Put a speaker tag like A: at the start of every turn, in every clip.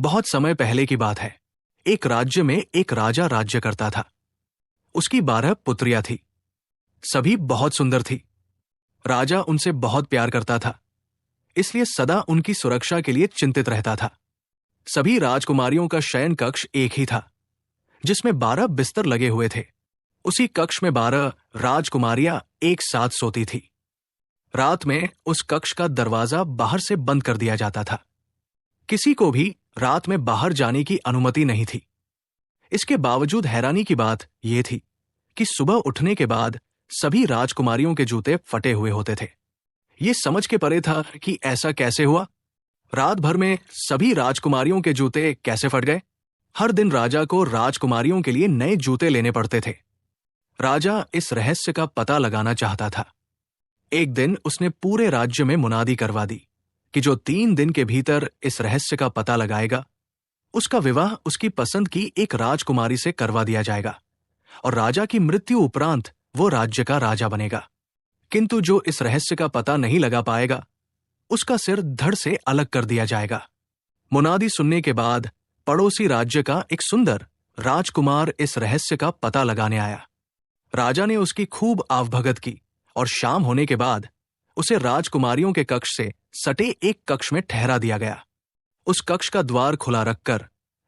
A: बहुत समय पहले की बात है। एक राज्य में एक राजा राज्य करता था। उसकी 12 पुत्रियां थी। सभी बहुत सुंदर थी। राजा उनसे बहुत प्यार करता था, इसलिए सदा उनकी सुरक्षा के लिए चिंतित रहता था। सभी राजकुमारियों का शयन कक्ष एक ही था, जिसमें 12 बिस्तर लगे हुए थे। उसी कक्ष में 12 राजकुमारियां एक साथ सोती थी। रात में उस कक्ष का दरवाजा बाहर से बंद कर दिया जाता था। किसी को भी रात में बाहर जाने की अनुमति नहीं थी। इसके बावजूद हैरानी की बात यह थी कि सुबह उठने के बाद सभी राजकुमारियों के जूते फटे हुए होते थे। ये समझ के परे था कि ऐसा कैसे हुआ। रात भर में सभी राजकुमारियों के जूते कैसे फट गए। हर दिन राजा को राजकुमारियों के लिए नए जूते लेने पड़ते थे। राजा इस रहस्य का पता लगाना चाहता था। एक दिन उसने पूरे राज्य में मुनादी करवा दी कि जो 3 दिन के भीतर इस रहस्य का पता लगाएगा, उसका विवाह उसकी पसंद की एक राजकुमारी से करवा दिया जाएगा और राजा की मृत्यु उपरांत वो राज्य का राजा बनेगा। किंतु जो इस रहस्य का पता नहीं लगा पाएगा, उसका सिर धड़ से अलग कर दिया जाएगा। मुनादी सुनने के बाद पड़ोसी राज्य का एक सुंदर राजकुमार इस रहस्य का पता लगाने आया। राजा ने उसकी खूब आवभगत की और शाम होने के बाद उसे राजकुमारियों के कक्ष से सटे एक कक्ष में ठहरा दिया गया। उस कक्ष का द्वार खुला रखकर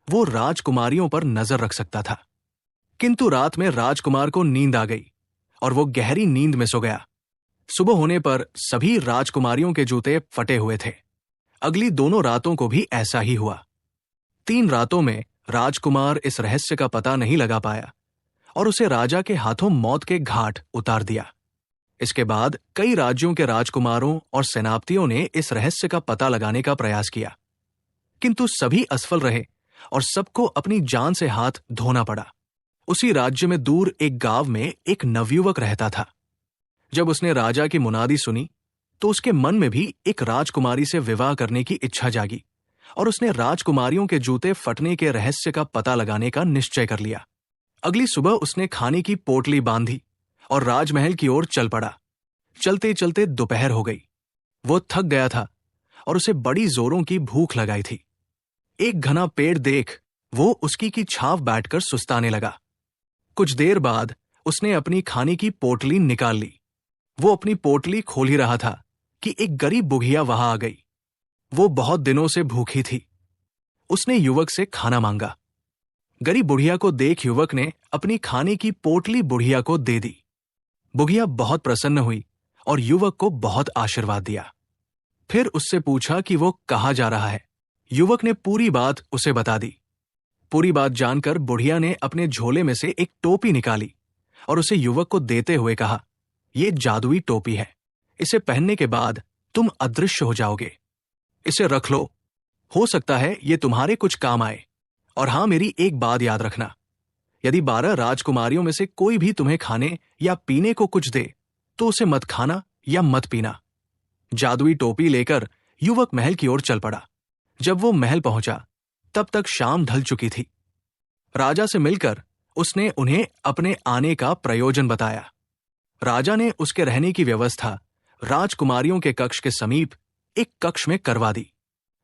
A: वो राजकुमारियों पर नजर रख सकता था। किंतु रात में राजकुमार को नींद आ गई और वो गहरी नींद में सो गया। सुबह होने पर सभी राजकुमारियों के जूते फटे हुए थे। अगली दोनों रातों को भी ऐसा ही हुआ। 3 रातों में राजकुमार इस रहस्य का पता नहीं लगा पाया और उसे राजा के हाथों मौत के घाट उतार दिया। इसके बाद कई राज्यों के राजकुमारों और सेनापतियों ने इस रहस्य का पता लगाने का प्रयास किया, किंतु सभी असफल रहे और सबको अपनी जान से हाथ धोना पड़ा। उसी राज्य में दूर एक गांव में एक नवयुवक रहता था। जब उसने राजा की मुनादी सुनी तो उसके मन में भी एक राजकुमारी से विवाह करने की इच्छा जागी और उसने राजकुमारियों के जूते फटने के रहस्य का पता लगाने का निश्चय कर लिया। अगली सुबह उसने खाने की पोटली बांधी और राजमहल की ओर चल पड़ा। चलते चलते दोपहर हो गई। वो थक गया था और उसे बड़ी जोरों की भूख लगाई थी। एक घना पेड़ देख वो उसकी की छाव बैठकर सुस्ताने लगा। कुछ देर बाद उसने अपनी खाने की पोटली निकाल ली। वो अपनी पोटली खोल ही रहा था कि एक गरीब बुढ़िया वहां आ गई। वो बहुत दिनों से भूखी थी। उसने युवक से खाना मांगा। गरीब बुढ़िया को देख युवक ने अपनी खाने की पोटली बुढ़िया को दे दी। बुढ़िया बहुत प्रसन्न हुई और युवक को बहुत आशीर्वाद दिया। फिर उससे पूछा कि वो कहाँ जा रहा है। युवक ने पूरी बात उसे बता दी। पूरी बात जानकर बुढ़िया ने अपने झोले में से एक टोपी निकाली और उसे युवक को देते हुए कहा, ये जादुई टोपी है। इसे पहनने के बाद तुम अदृश्य हो जाओगे। इसे रख लो, हो सकता है ये तुम्हारे कुछ काम आए। और हाँ, मेरी एक बात याद रखना, यदि 12 राजकुमारियों में से कोई भी तुम्हें खाने या पीने को कुछ दे तो उसे मत खाना या मत पीना। जादुई टोपी लेकर युवक महल की ओर चल पड़ा। जब वो महल पहुंचा तब तक शाम ढल चुकी थी। राजा से मिलकर उसने उन्हें अपने आने का प्रयोजन बताया। राजा ने उसके रहने की व्यवस्था राजकुमारियों के कक्ष के समीप एक कक्ष में करवा दी।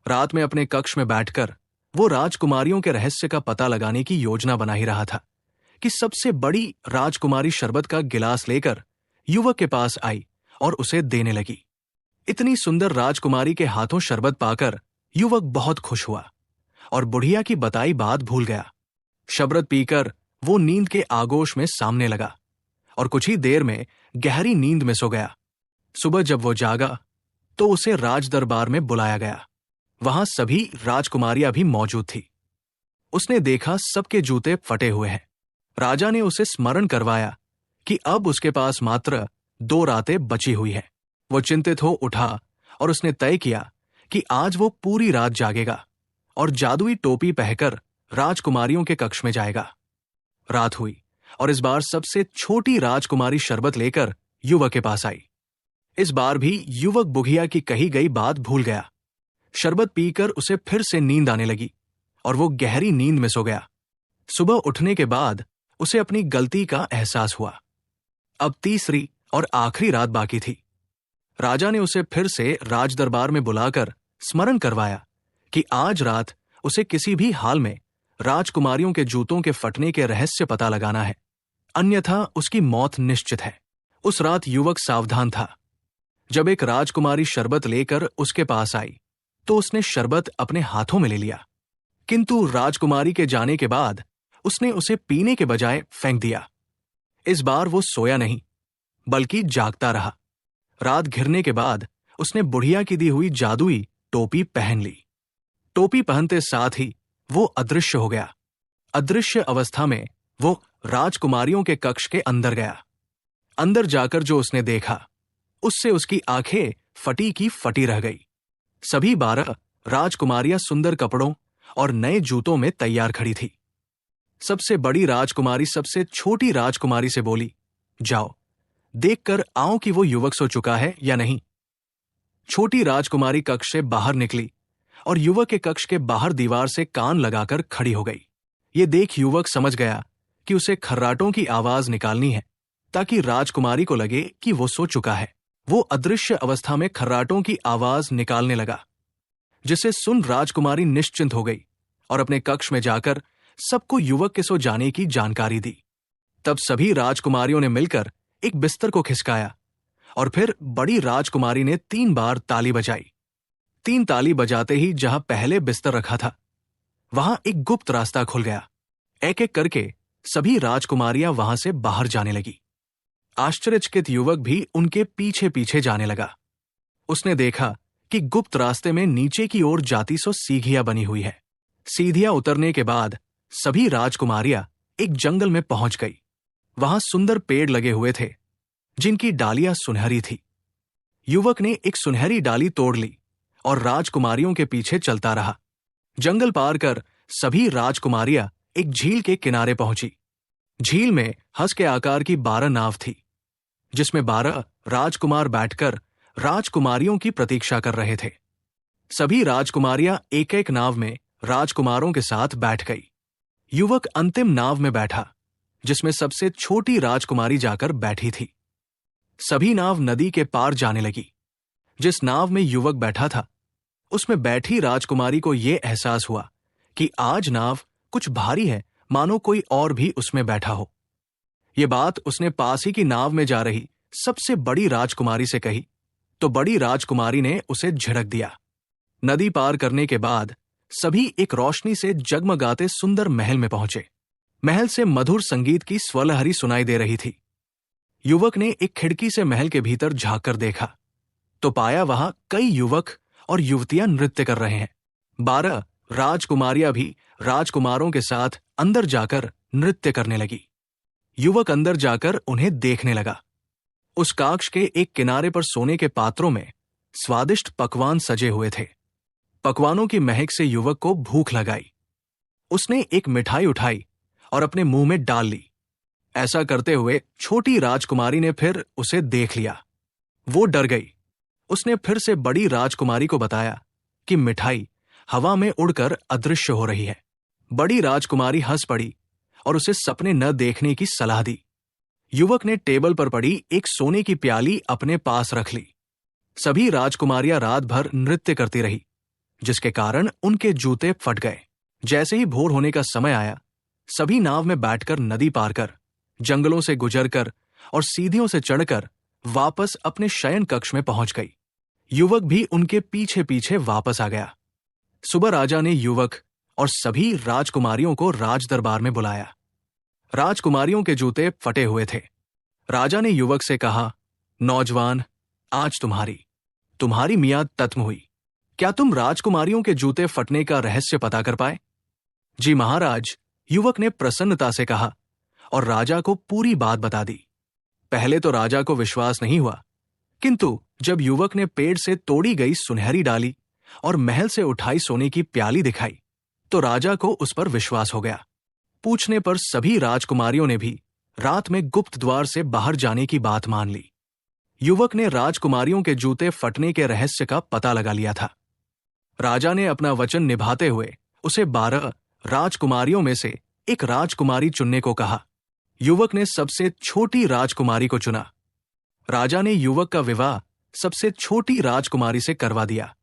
A: रात में अपने कक्ष में बैठकर वो राजकुमारियों के रहस्य का पता लगाने की योजना बना ही रहा था कि सबसे बड़ी राजकुमारी शरबत का गिलास लेकर युवक के पास आई और उसे देने लगी। इतनी सुंदर राजकुमारी के हाथों शरबत पाकर युवक बहुत खुश हुआ और बुढ़िया की बताई बात भूल गया। शरबत पीकर वो नींद के आगोश में सामने लगा और कुछ ही देर में गहरी नींद में सो गया। सुबह जब वो जागा तो उसे राज दरबार में बुलाया गया। वहां सभी राजकुमारियां भी मौजूद थी। उसने देखा सबके जूते फटे हुए हैं। राजा ने उसे स्मरण करवाया कि अब उसके पास मात्र 2 रातें बची हुई हैं। वो चिंतित हो उठा और उसने तय किया कि आज वो पूरी रात जागेगा और जादुई टोपी पहनकर राजकुमारियों के कक्ष में जाएगा। रात हुई और इस बार सबसे छोटी राजकुमारी शरबत लेकर युवक के पास आई। इस बार भी युवक बुढ़िया की कही गई बात भूल गया। शरबत पीकर उसे फिर से नींद आने लगी और वो गहरी नींद में सो गया। सुबह उठने के बाद उसे अपनी गलती का एहसास हुआ। अब तीसरी और आखिरी रात बाकी थी। राजा ने उसे फिर से राजदरबार में बुलाकर स्मरण करवाया कि आज रात उसे किसी भी हाल में राजकुमारियों के जूतों के फटने के रहस्य पता लगाना है, अन्यथा उसकी मौत निश्चित है। उस रात युवक सावधान था। जब एक राजकुमारी शरबत लेकर उसके पास आई तो उसने शरबत अपने हाथों में ले लिया, किंतु राजकुमारी के जाने के बाद उसने उसे पीने के बजाय फेंक दिया। इस बार वो सोया नहीं बल्कि जागता रहा। रात घिरने के बाद उसने बुढ़िया की दी हुई जादुई टोपी पहन ली। टोपी पहनते साथ ही वो अदृश्य हो गया। अदृश्य अवस्था में वो राजकुमारियों के कक्ष के अंदर गया। अंदर जाकर जो उसने देखा उससे उसकी आंखें फटी की फटी रह गई। सभी 12 राजकुमारियां सुंदर कपड़ों और नए जूतों में तैयार खड़ी थी। सबसे बड़ी राजकुमारी सबसे छोटी राजकुमारी से बोली, जाओ देखकर आओ कि वो युवक सो चुका है या नहीं। छोटी राजकुमारी कक्ष से बाहर निकली और युवक के कक्ष के बाहर दीवार से कान लगाकर खड़ी हो गई। ये देख युवक समझ गया कि उसे खर्राटों की आवाज निकालनी है ताकि राजकुमारी को लगे कि वो सो चुका है। वो अदृश्य अवस्था में खर्राटों की आवाज निकालने लगा, जिसे सुन राजकुमारी निश्चिंत हो गई और अपने कक्ष में जाकर सबको युवक के सो जाने की जानकारी दी। तब सभी राजकुमारियों ने मिलकर एक बिस्तर को खिसकाया और फिर बड़ी राजकुमारी ने 3 बार ताली बजाई। 3 ताली बजाते ही जहां पहले बिस्तर रखा था वहां एक गुप्त रास्ता खुल गया। एक एक करके सभी राजकुमारियां वहां से बाहर जाने लगी। आश्चर्यचकित युवक भी उनके पीछे पीछे जाने लगा। उसने देखा कि गुप्त रास्ते में नीचे की ओर जाती सो सीढ़ियां बनी हुई है। सीढ़ियां उतरने के बाद सभी राजकुमारियां एक जंगल में पहुंच गई। वहां सुंदर पेड़ लगे हुए थे जिनकी डालियां सुनहरी थी। युवक ने एक सुनहरी डाली तोड़ ली और राजकुमारियों के पीछे चलता रहा। जंगल पार कर सभी राजकुमारियां एक झील के किनारे पहुंची। झील में हंस के आकार की 12 नाव थी, जिसमें 12 राजकुमार बैठकर राजकुमारियों की प्रतीक्षा कर रहे थे। सभी राजकुमारियां एक एक नाव में राजकुमारों के साथ बैठ गई। युवक अंतिम नाव में बैठा, जिसमें सबसे छोटी राजकुमारी जाकर बैठी थी। सभी नाव नदी के पार जाने लगी। जिस नाव में युवक बैठा था उसमें बैठी राजकुमारी को यह एहसास हुआ कि आज नाव कुछ भारी है, मानो कोई और भी उसमें बैठा हो। ये बात उसने पास ही की नाव में जा रही सबसे बड़ी राजकुमारी से कही तो बड़ी राजकुमारी ने उसे झिड़क दिया। नदी पार करने के बाद सभी एक रोशनी से जगमगाते सुंदर महल में पहुंचे। महल से मधुर संगीत की स्वरलहरी सुनाई दे रही थी। युवक ने एक खिड़की से महल के भीतर झांक कर देखा तो पाया वहां कई युवक और युवतियां नृत्य कर रहे हैं। 12 राजकुमारियां भी राजकुमारों के साथ अंदर जाकर नृत्य करने लगी। युवक अंदर जाकर उन्हें देखने लगा। उस कक्ष के एक किनारे पर सोने के पात्रों में स्वादिष्ट पकवान सजे हुए थे। पकवानों की महक से युवक को भूख लगाई। उसने एक मिठाई उठाई और अपने मुंह में डाल ली। ऐसा करते हुए छोटी राजकुमारी ने फिर उसे देख लिया। वो डर गई। उसने फिर से बड़ी राजकुमारी को बताया कि मिठाई हवा में उड़कर अदृश्य हो रही है। बड़ी राजकुमारी हंस पड़ी और उसे सपने न देखने की सलाह दी। युवक ने टेबल पर पड़ी एक सोने की प्याली अपने पास रख ली। सभी राजकुमारियां रात भर नृत्य करती रही, जिसके कारण उनके जूते फट गए। जैसे ही भोर होने का समय आया, सभी नाव में बैठकर नदी पार कर, जंगलों से गुजरकर और सीढ़ियों से चढ़कर वापस अपने शयन कक्ष में पहुंच गई। युवक भी उनके पीछे पीछे वापस आ गया। सुबह राजा ने युवक और सभी राजकुमारियों को राज दरबार में बुलाया। राजकुमारियों के जूते फटे हुए थे। राजा ने युवक से कहा, नौजवान, आज तुम्हारी मियाद खत्म हुई। क्या तुम राजकुमारियों के जूते फटने का रहस्य पता कर पाए? जी महाराज, युवक ने प्रसन्नता से कहा और राजा को पूरी बात बता दी। पहले तो राजा को विश्वास नहीं हुआ, किंतु जब युवक ने पेड़ से तोड़ी गई सुनहरी डाली और महल से उठाई सोने की प्याली दिखाई तो राजा को उस पर विश्वास हो गया। पूछने पर सभी राजकुमारियों ने भी रात में गुप्त द्वार से बाहर जाने की बात मान ली। युवक ने राजकुमारियों के जूते फटने के रहस्य का पता लगा लिया था। राजा ने अपना वचन निभाते हुए उसे 12 राजकुमारियों में से एक राजकुमारी चुनने को कहा। युवक ने सबसे छोटी राजकुमारी को चुना। राजा ने युवक का विवाह सबसे छोटी राजकुमारी से करवा दिया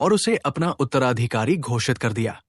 A: और उसे अपना उत्तराधिकारी घोषित कर दिया।